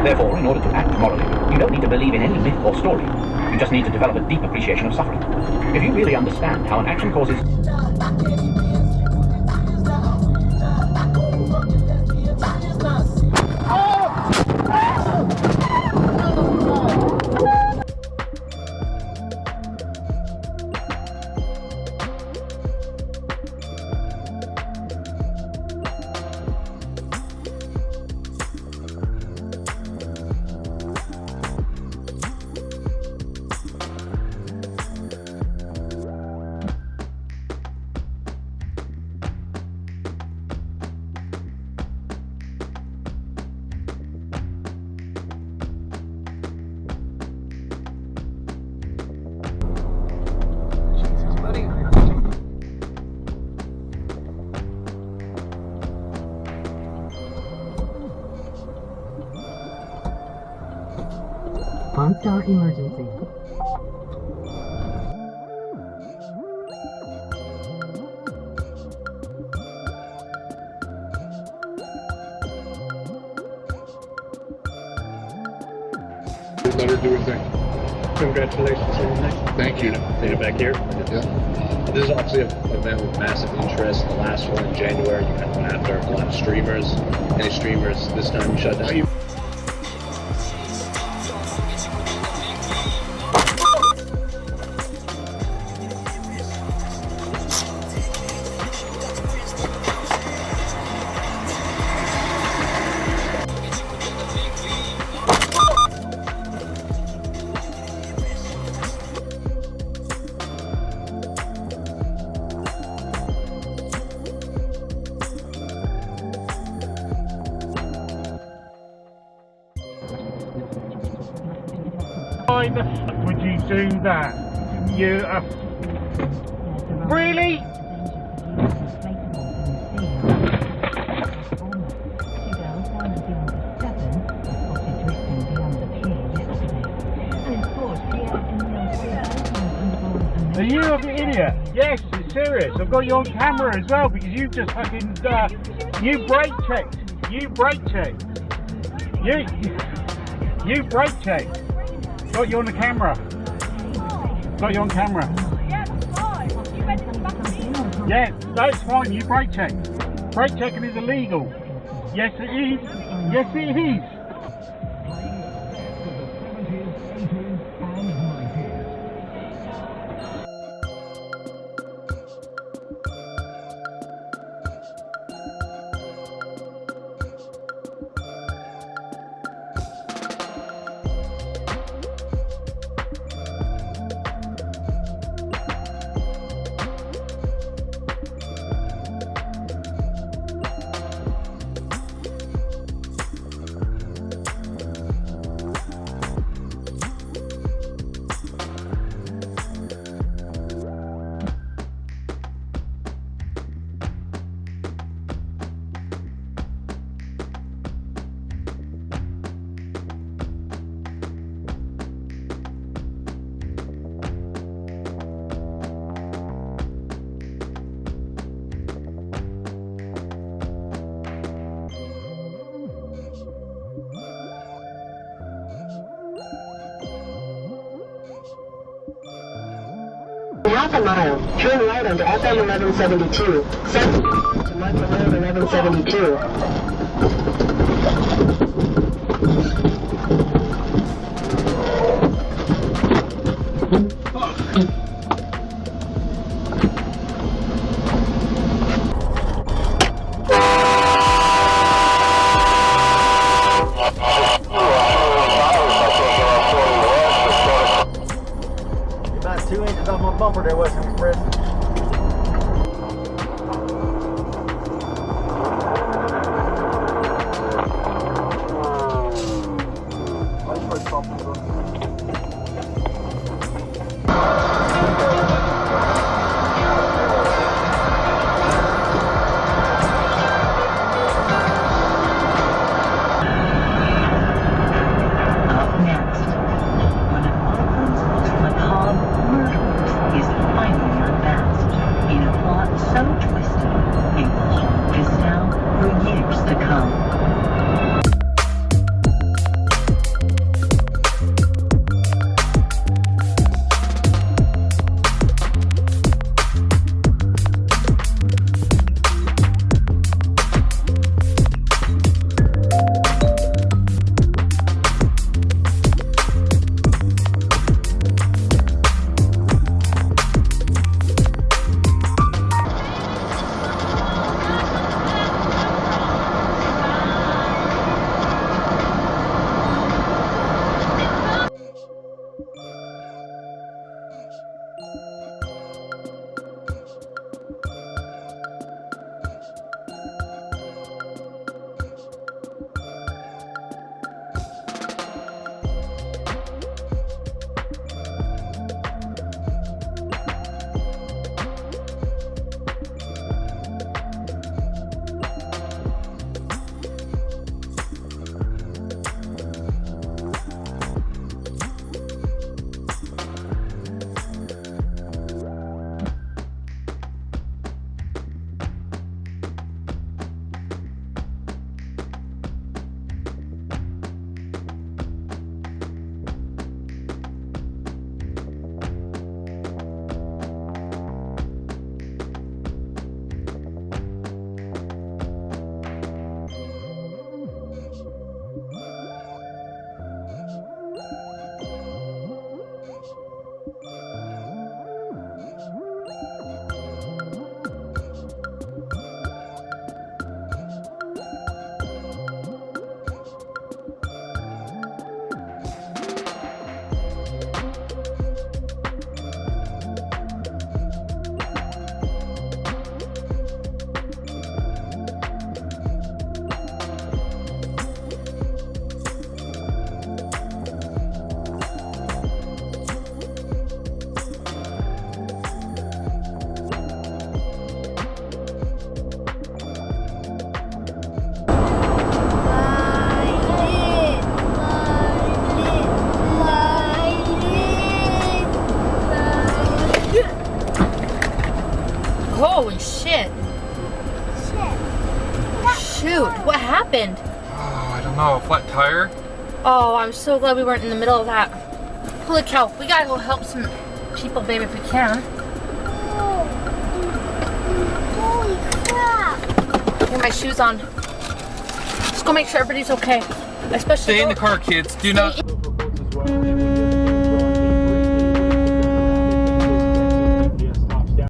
Therefore, in order to act morally, you don't need to believe in any myth or story. You just need to develop a deep appreciation of suffering. If you really understand how an action causes... One-star emergency. Let her do her thing. Congratulations on your name. Thank you. Take it back here. Yeah. This is obviously an event with massive interest. The last one in January, you kind of went after a lot of streamers. Any streamers this time shut down? Why the fuck would you do that? You really? Are you an idiot? Yes, it's serious. I've got you on camera as well because you just fucking you brake checked. You brake checked. You brake checked. Got you on the camera. Got you on camera. Yeah, fine. You ready to back me? Yeah, that's fine. You brake check. Brake checking is illegal. Yes, it is. Yes, it is. Half a mile, turn right onto FM 1172. South to Michael Road 1172. About 2 inches off my bumper there, wasn't it, Chris? shit. Shoot, what happened? Oh, I don't know. A flat tire? Oh, I'm so glad we weren't in the middle of that. Holy cow, we gotta go help some people, babe, if we can. Holy crap. Get my shoes on. Let's go make sure everybody's okay. Especially Stay in the car, kids. Do not. Local folks as well.